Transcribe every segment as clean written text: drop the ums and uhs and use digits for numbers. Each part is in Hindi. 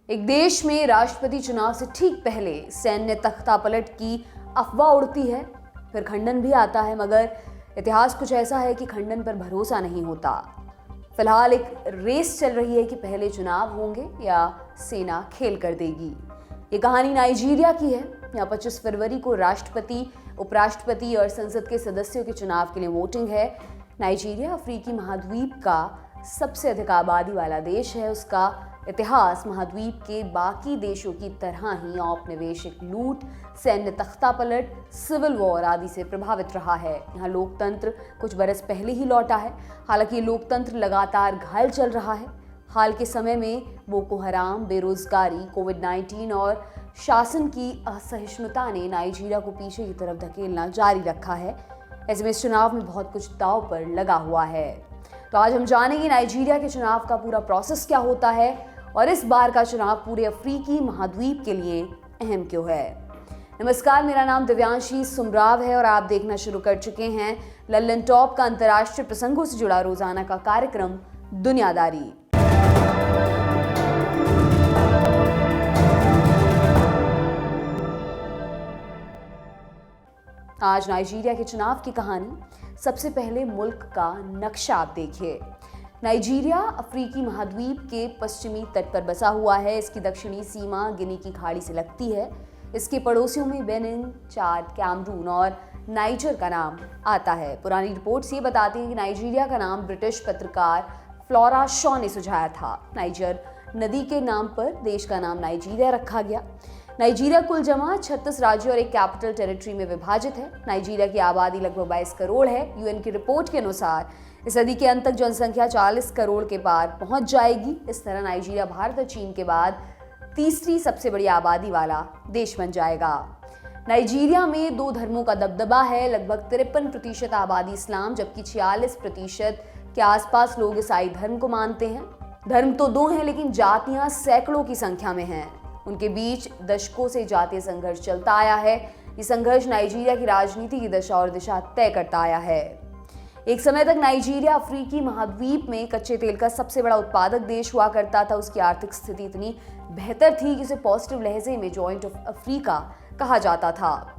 एक देश में राष्ट्रपति चुनाव से ठीक पहले सैन्य तख्तापलट की अफवाह उड़ती है, फिर खंडन भी आता है, मगर इतिहास कुछ ऐसा है कि खंडन पर भरोसा नहीं होता। फिलहाल एक रेस चल रही है कि पहले चुनाव होंगे या सेना खेल कर देगी। ये कहानी नाइजीरिया की है। यहाँ 25 फरवरी को राष्ट्रपति, उपराष्ट्रपति और संसद के सदस्यों के चुनाव के लिए वोटिंग है। नाइजीरिया अफ्रीकी महाद्वीप का सबसे अधिक आबादी वाला देश है। उसका इतिहास महाद्वीप के बाकी देशों की तरह ही औपनिवेशिक लूट, सैन्य तख्तापलट, सिविल वॉर आदि से प्रभावित रहा है। यहाँ लोकतंत्र कुछ बरस पहले ही लौटा है। हालांकि लोकतंत्र लगातार घायल चल रहा है। हाल के समय में बोको हराम, बेरोजगारी, कोविड-19 और शासन की असहिष्णुता ने नाइजीरिया को पीछे की तरफ धकेलना जारी रखा है। ऐसे में इस चुनाव में बहुत कुछ दांव पर लगा हुआ है। तो आज हम जानेंगे नाइजीरिया के चुनाव का पूरा प्रोसेस क्या होता है और इस बार का चुनाव पूरे अफ्रीकी महाद्वीप के लिए अहम क्यों है। नमस्कार, मेरा नाम दिव्यांशी सुमराव है और आप देखना शुरू कर चुके हैं लल्लन टॉप का अंतर्राष्ट्रीय प्रसंगों से जुड़ा रोजाना का कार्यक्रम दुनियादारी। आज नाइजीरिया के चुनाव की कहानी। सबसे पहले मुल्क का नक्शा आप देखिए। नाइजीरिया अफ्रीकी महाद्वीप के पश्चिमी तट पर बसा हुआ है। इसकी दक्षिणी सीमा गिनी की खाड़ी से लगती है। इसके पड़ोसियों में बेनिन, चाद, कैमरून और नाइजर का नाम आता है। पुरानी रिपोर्ट्स ये बताती हैं कि नाइजीरिया का नाम ब्रिटिश पत्रकार फ्लोरा शॉ ने सुझाया था। नाइजर नदी के नाम पर देश का नाम नाइजीरिया रखा गया। नाइजीरिया कुल जमा 36 राज्यों और एक कैपिटल टेरिटरी में विभाजित है। नाइजीरिया की आबादी लगभग 22 करोड़ है। यूएन की रिपोर्ट के अनुसार इस सदी के अंत तक जनसंख्या 40 करोड़ के पार पहुंच जाएगी। इस तरह नाइजीरिया भारत और चीन के बाद तीसरी सबसे बड़ी आबादी वाला देश बन जाएगा। नाइजीरिया में 2 धर्मों का दबदबा है। लगभग 53% आबादी इस्लाम, जबकि 46% के आसपास लोग ईसाई धर्म को मानते हैं। धर्म तो 2 हैं, लेकिन जातियां सैकड़ों की संख्या में हैं। उनके बीच दशकों से जातीय संघर्ष चलता आया है। ये संघर्ष नाइजीरिया की राजनीति की दशा और दिशा तय करता आया है। एक समय तक नाइजीरिया अफ्रीकी महाद्वीप में कच्चे तेल का सबसे बड़ा उत्पादक देश हुआ करता था। उसकी आर्थिक स्थिति इतनी बेहतर थी कि उसे पॉजिटिव लहजे में जॉइंट ऑफ अफ्रीका कहा जाता था।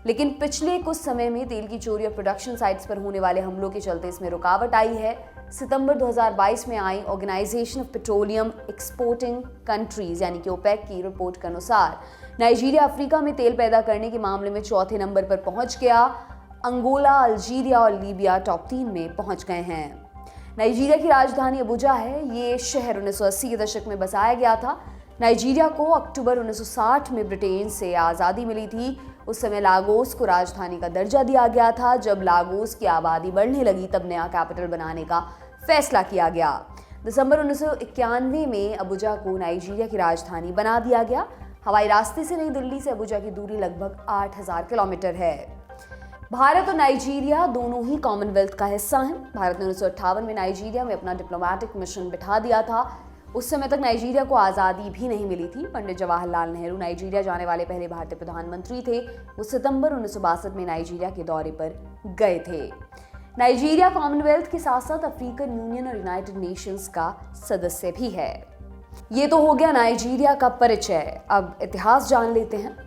लेकिन पिछले कुछ समय में तेल की चोरी और प्रोडक्शन साइट्स पर होने वाले हमलों के चलते इसमें रुकावट आई है। सितंबर 2022 में आई organisation of petroleum exporting countries यानी कि ओपेक की रिपोर्ट के अनुसार नाइजीरिया अफ्रीका में तेल पैदा करने के मामले में चौथे नंबर पर पहुंच गया। अंगोला, अल्जीरिया और लीबिया टॉप 3 में पहुंच गए हैं। नाइजीरिया की राजधानी अबुजा है। ये शहर 1980 के दशक में बसाया गया था। नाइजीरिया को अक्टूबर 1960 में ब्रिटेन से आज़ादी मिली थी। उस समय लागोस को राजधानी का दर्जा दिया गया था। जब लागोस की आबादी बढ़ने लगी तब नया कैपिटल बनाने का फैसला किया गया। दिसंबर 1991 में अबुजा को नाइजीरिया की राजधानी बना दिया गया। हवाई रास्ते से नई दिल्ली से अबुजा की दूरी लगभग 8000 किलोमीटर है। भारत और नाइजीरिया दोनों ही कॉमनवेल्थ का हिस्सा हैं। भारत ने 1958 में नाइजीरिया में अपना डिप्लोमेटिक मिशन बिठा दिया था। उस समय तक नाइजीरिया को आज़ादी भी नहीं मिली थी। पंडित जवाहरलाल नेहरू नाइजीरिया जाने वाले पहले भारतीय प्रधानमंत्री थे। वो सितंबर 1962 में नाइजीरिया के दौरे पर गए थे। नाइजीरिया कॉमनवेल्थ के साथ साथ अफ्रीकन यूनियन और यूनाइटेड नेशंस का सदस्य भी है। ये तो हो गया नाइजीरिया का परिचय। अब इतिहास जान लेते हैं।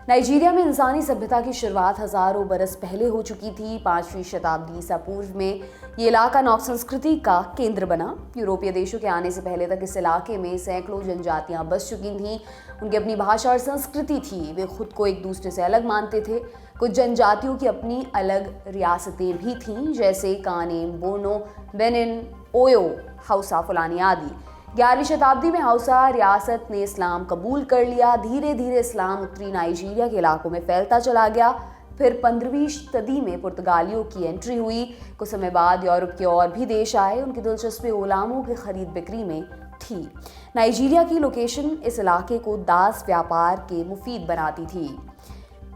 नाइजीरिया में इंसानी सभ्यता की शुरुआत हजारों बरस पहले हो चुकी थी। 5वीं शताब्दी ईसा पूर्व में ये इलाका नौक संस्कृति का केंद्र बना। यूरोपीय देशों के आने से पहले तक इस इलाके में सैकड़ों जनजातियां बस चुकी थीं। उनकी अपनी भाषा और संस्कृति थी। वे खुद को एक दूसरे से अलग मानते थे। कुछ जनजातियों की अपनी अलग रियासतें भी थीं, जैसे कानेम, बोनो, बेनिन, ओयो, हौसा, फुलानी आदि। 11वीं शताब्दी में हौसा रियासत ने इस्लाम कबूल कर लिया। धीरे धीरे इस्लाम उत्तरी नाइजीरिया के इलाकों में फैलता चला गया। फिर 15वीं सदी में पुर्तगालियों की एंट्री हुई। कुछ समय बाद यूरोप के और भी देश आए। उनकी दिलचस्पी गुलामों की खरीद बिक्री में थी। नाइजीरिया की लोकेशन इस इलाके को दास व्यापार के मुफीद बनाती थी।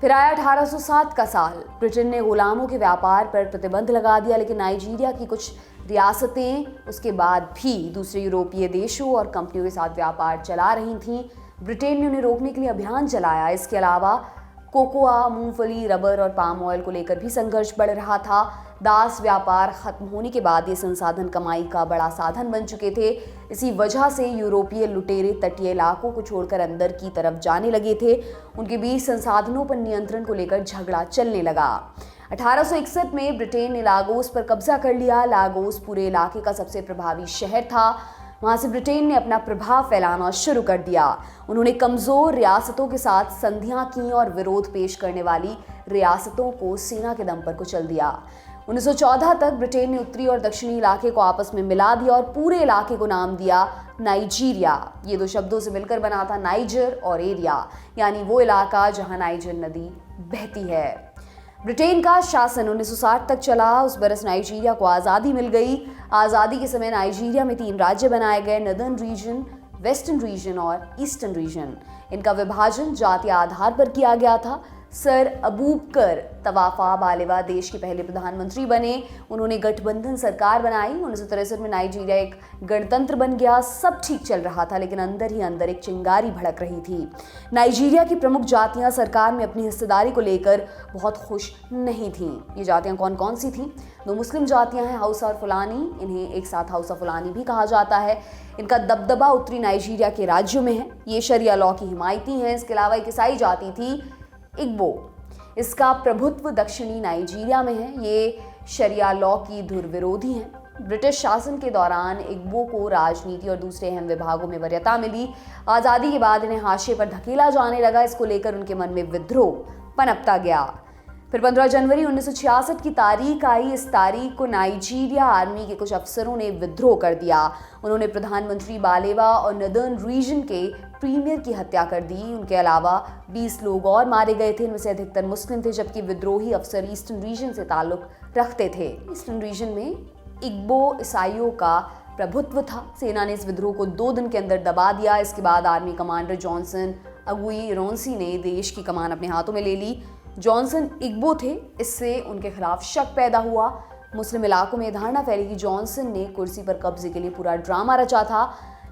फिर आया 1807 का साल। ब्रिटेन ने गुलामों के व्यापार पर प्रतिबंध लगा दिया, लेकिन नाइजीरिया की कुछ रियासतें उसके बाद भी दूसरे यूरोपीय देशों और कंपनियों के साथ व्यापार चला रही थीं। ब्रिटेन ने उन्हें रोकने के लिए अभियान चलाया। इसके अलावा कोकोआ, मूंगफली, रबर और पाम ऑयल को लेकर भी संघर्ष बढ़ रहा था। दास व्यापार खत्म होने के बाद ये संसाधन कमाई का बड़ा साधन बन चुके थे। इसी वजह से यूरोपीय लुटेरे तटीय इलाकों को छोड़कर अंदर की तरफ जाने लगे थे। उनके बीच संसाधनों पर नियंत्रण को लेकर झगड़ा चलने लगा। 1861 में ब्रिटेन ने लागोस पर कब्जा कर लिया। लागोस पूरे इलाके का सबसे प्रभावी शहर था। वहां से ब्रिटेन ने अपना प्रभाव फैलाना शुरू कर दिया। उन्होंने कमजोर रियासतों के साथ संधियां की और विरोध पेश करने वाली रियासतों को सेना के दम पर कुचल दिया। 1914 तक ब्रिटेन ने उत्तरी और दक्षिणी इलाके को आपस में मिला दिया और पूरे इलाके को नाम दिया नाइजीरिया। ये दो शब्दों से मिलकर बना था नाइजर और एरिया, यानी वो इलाका जहां नाइजर नदी बहती है। ब्रिटेन का शासन 1960 तक चला। उस बरस नाइजीरिया को आज़ादी मिल गई। आज़ादी के समय नाइजीरिया में 3 राज्य बनाए गए, नदर्न रीजन, वेस्टर्न रीजन और ईस्टर्न रीजन। इनका विभाजन जातीय आधार पर किया गया था। सर अबूबकर तवाफा बालेवा देश के पहले प्रधानमंत्री बने। उन्होंने गठबंधन सरकार बनाई। 1963 में नाइजीरिया एक गणतंत्र बन गया। सब ठीक चल रहा था, लेकिन अंदर ही अंदर एक चिंगारी भड़क रही थी। नाइजीरिया की प्रमुख जातियां सरकार में अपनी हिस्सेदारी को लेकर बहुत खुश नहीं थीं। ये जातियां कौन कौन सी थीं? 2 मुस्लिम जातियां हैं, हौसा और फुलानी। इन्हें एक साथ हौसा फुलानी भी कहा जाता है। इनका दबदबा उत्तरी नाइजीरिया के राज्यों में है। ये शरिया लॉ की हिमायती हैं। इसके अलावा एक ईसाई जाति थी इग्बो। इसका प्रभुत्व दक्षिणी नाइजीरिया में है। ये शरिया लॉ की धुर विरोधी हैं। ब्रिटिश शासन के दौरान इग्बो को राजनीति और दूसरे अहम विभागों में वरीयता मिली। आज़ादी के बाद इन्हें हाशिए पर धकेला जाने लगा। इसको लेकर उनके मन में विद्रोह पनपता गया। फिर 15 जनवरी 1966 की तारीख आई। इस तारीख को नाइजीरिया आर्मी के कुछ अफसरों ने विद्रोह कर दिया। उन्होंने प्रधानमंत्री बालेवा और नदर्न रीजन के प्रीमियर की हत्या कर दी। उनके अलावा 20 लोग और मारे गए थे। इनमें से अधिकतर मुस्लिम थे, जबकि विद्रोही अफसर ईस्टर्न रीजन से ताल्लुक रखते थे। ईस्टर्न रीजन में इग्बो ईसाइयों का प्रभुत्व था। सेना ने इस विद्रोह को 2 दिन के अंदर दबा दिया। इसके बाद आर्मी कमांडर जॉनसन अगुई रोंसी ने देश की कमान अपने हाथों में ले ली। जॉनसन इग्बो थे, इससे उनके खिलाफ शक पैदा हुआ। मुस्लिम इलाकों में धारणा फैली कि जॉनसन ने कुर्सी पर कब्जे के लिए पूरा ड्रामा रचा था।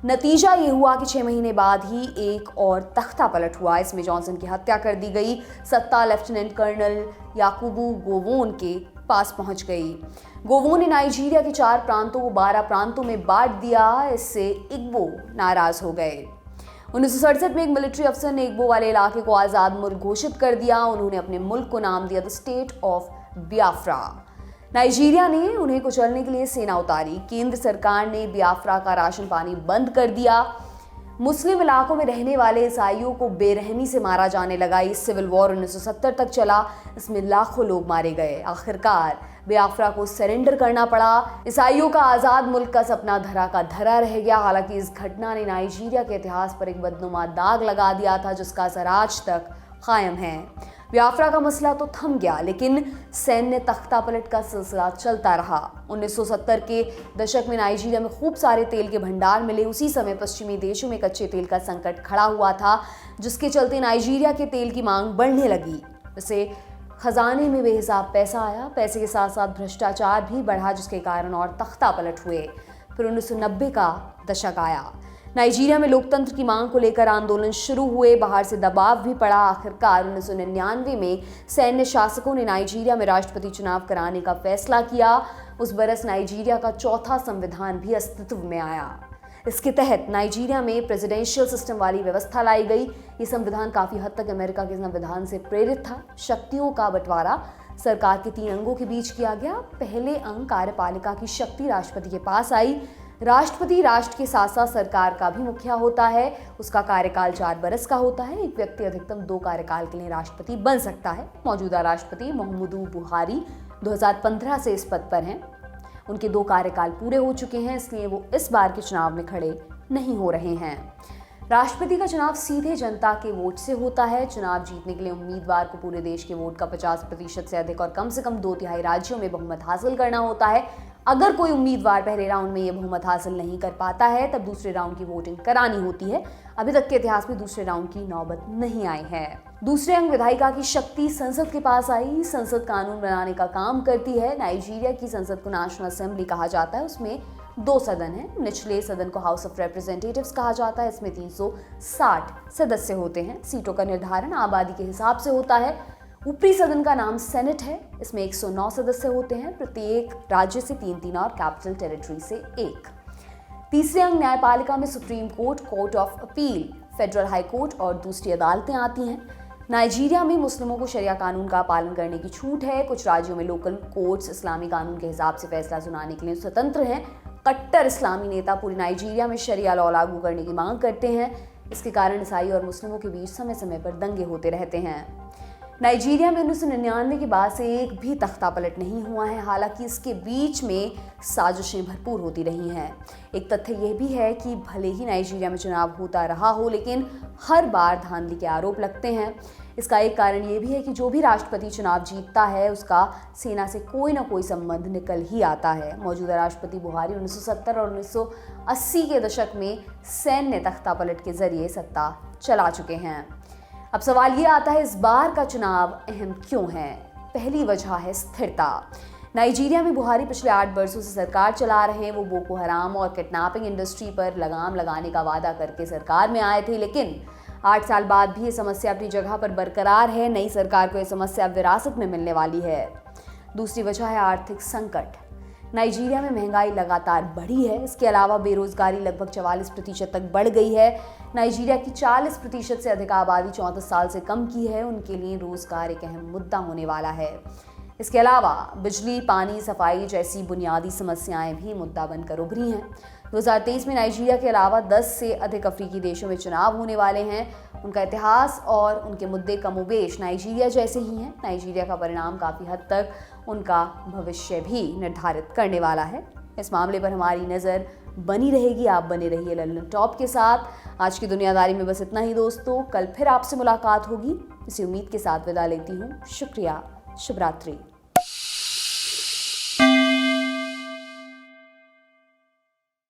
नतीजा ये हुआ कि 6 महीने बाद ही एक और तख्ता पलट हुआ। इसमें जॉनसन की हत्या कर दी गई। सत्ता लेफ्टिनेंट कर्नल याकूबू गोवोन के पास पहुंच गई। गोवोन ने नाइजीरिया के 4 प्रांतों को 12 प्रांतों में बांट दिया। इससे इग्बो नाराज हो गए। 1967 में एक मिलिट्री अफसर ने इग्बो वाले इलाके को आज़ाद मुल्क घोषित कर दिया। उन्होंने अपने मुल्क को नाम दिया the state of Biafra. Nigeria ने उन्हें कुचलने के लिए सेना उतारी। केंद्र सरकार ने बियाफ्रा का राशन पानी बंद कर दिया। मुस्लिम इलाकों में रहने वाले ईसाइयों को बेरहमी से मारा जाने लगा। ये सिविल वॉर 1970 तक चला। इसमें लाखों लोग मारे गए। आखिरकार बियाफ्रा को सरेंडर करना पड़ा। ईसाइयों का आज़ाद मुल्क का सपना धरा का धरा रह गया। हालांकि इस घटना ने नाइजीरिया के इतिहास पर एक बदनुमा दाग लगा दिया था, जिसका असर आज तक कायम है। बियाफ्रा का मसला तो थम गया, लेकिन सैन्य तख्तापलट का सिलसिला चलता रहा। 1970 के दशक में नाइजीरिया में खूब सारे तेल के भंडार मिले। उसी समय पश्चिमी देशों में कच्चे तेल का संकट खड़ा हुआ था, जिसके चलते नाइजीरिया के तेल की मांग बढ़ने लगी। वैसे खजाने में बेहिसाब पैसा आया। पैसे के साथ साथ भ्रष्टाचार भी बढ़ा, जिसके कारण और तख्तापलट हुए। फिर 1990 का दशक आया। नाइजीरिया में लोकतंत्र की मांग को लेकर आंदोलन शुरू हुए। बाहर से दबाव भी पड़ा। आखिरकार 1999 में सैन्य शासकों ने नाइजीरिया में राष्ट्रपति चुनाव कराने का फैसला किया। उस बरस नाइजीरिया का 4था संविधान भी अस्तित्व में आया। इसके तहत नाइजीरिया में प्रेसिडेंशियल सिस्टम वाली व्यवस्था लाई गई। ये संविधान काफ़ी हद तक अमेरिका के संविधान से प्रेरित था। शक्तियों का बंटवारा सरकार के 3 अंगों के बीच किया गया। पहले अंग कार्यपालिका की शक्ति राष्ट्रपति के पास आई। राष्ट्रपति राष्ट्र के साथ साथ सरकार का भी मुखिया होता है। उसका कार्यकाल 4 बरस का होता है। एक व्यक्ति अधिकतम 2 कार्यकाल के लिए राष्ट्रपति बन सकता है। मौजूदा राष्ट्रपति मुहम्मदू बुहारी 2015 से इस पद पर हैं। उनके 2 कार्यकाल पूरे हो चुके हैं, इसलिए वो इस बार के चुनाव में खड़े नहीं हो रहे हैं। राष्ट्रपति का चुनाव सीधे जनता के वोट से होता है। चुनाव जीतने के लिए उम्मीदवार को पूरे देश के वोट का 50% से अधिक और कम से कम 2/3 राज्यों में बहुमत हासिल करना होता है। अगर कोई उम्मीदवार पहले राउंड में ये बहुमत हासिल नहीं कर पाता है, तब दूसरे राउंड की वोटिंग करानी होती है। अभी तक के इतिहास में दूसरे राउंड की नौबत नहीं आई है। दूसरे अंग विधायिका की शक्ति संसद के पास आई। संसद कानून बनाने का काम करती है। नाइजीरिया की संसद को नेशनल असेंबली कहा जाता है। उसमें 2 सदन हैं। निचले सदन को हाउस ऑफ रिप्रेजेंटेटिव्स कहा जाता है। इसमें 360 सदस्य होते हैं। सीटों का निर्धारण आबादी के हिसाब से होता है। ऊपरी सदन का नाम सेनेट है। इसमें 109 सदस्य होते हैं। प्रत्येक राज्य से 3 और कैपिटल टेरिटरी से 1। तीसरे अंग न्यायपालिका में supreme court, court of appeal, federal high court और दूसरी अदालतें आती हैं। नाइजीरिया में मुस्लिमों को शरिया कानून का पालन करने की छूट है। कुछ राज्यों में लोकल कोर्ट्स इस्लामी कानून के हिसाब से फैसला सुनाने के लिए स्वतंत्र हैं। कट्टर इस्लामी नेता पूरी नाइजीरिया में शरिया लॉ लागू करने की मांग करते हैं। इसके कारण ईसाई और मुस्लिमों के बीच समय समय पर दंगे होते रहते हैं। नाइजीरिया में 1999 के बाद से एक भी तख्ता पलट नहीं हुआ है। हालांकि इसके बीच में साजिशें भरपूर होती रही हैं। एक तथ्य यह भी है कि भले ही नाइजीरिया में चुनाव होता रहा हो, लेकिन हर बार धांधली के आरोप लगते हैं। इसका एक कारण ये भी है कि जो भी राष्ट्रपति चुनाव जीतता है उसका सेना से कोई ना कोई संबंध निकल ही आता है। मौजूदा राष्ट्रपति बुहारी 1970 और 1980 के दशक में सैन्य तख्ता पलट के जरिए सत्ता चला चुके हैं। अब सवाल ये आता है, इस बार का चुनाव अहम क्यों है? पहली वजह है स्थिरता। नाइजीरिया में बुहारी पिछले 8 वर्षों से सरकार चला रहे हैं। वो बोको हराम और किडनैपिंग इंडस्ट्री पर लगाम लगाने का वादा करके सरकार में आए थे, लेकिन 8 साल बाद भी ये समस्या अपनी जगह पर बरकरार है। नई सरकार को ये समस्या विरासत में मिलने वाली है। दूसरी वजह है आर्थिक संकट। नाइजीरिया में महंगाई लगातार बढ़ी है। इसके अलावा बेरोजगारी लगभग 44% तक बढ़ गई है। नाइजीरिया की 40% से अधिक आबादी 34 साल से कम की है। उनके लिए रोजगार एक अहम मुद्दा होने वाला है। इसके अलावा बिजली, पानी, सफाई जैसी बुनियादी समस्याएं भी मुद्दा बनकर उभरी हैं। 2023 में नाइजीरिया के अलावा 10 से अधिक अफ्रीकी देशों में चुनाव होने वाले हैं। उनका इतिहास और उनके मुद्दे कमोबेश नाइजीरिया जैसे ही हैं। नाइजीरिया का परिणाम काफ़ी हद तक उनका भविष्य भी निर्धारित करने वाला है। इस मामले पर हमारी नज़र बनी रहेगी। आप बने रहिए लल्लन टॉप के साथ। आज की दुनियादारी में बस इतना ही दोस्तों। कल फिर आपसे मुलाकात होगी। इसी उम्मीद के साथ विदा लेती हूँ। शुक्रिया। शुभ रात्रि।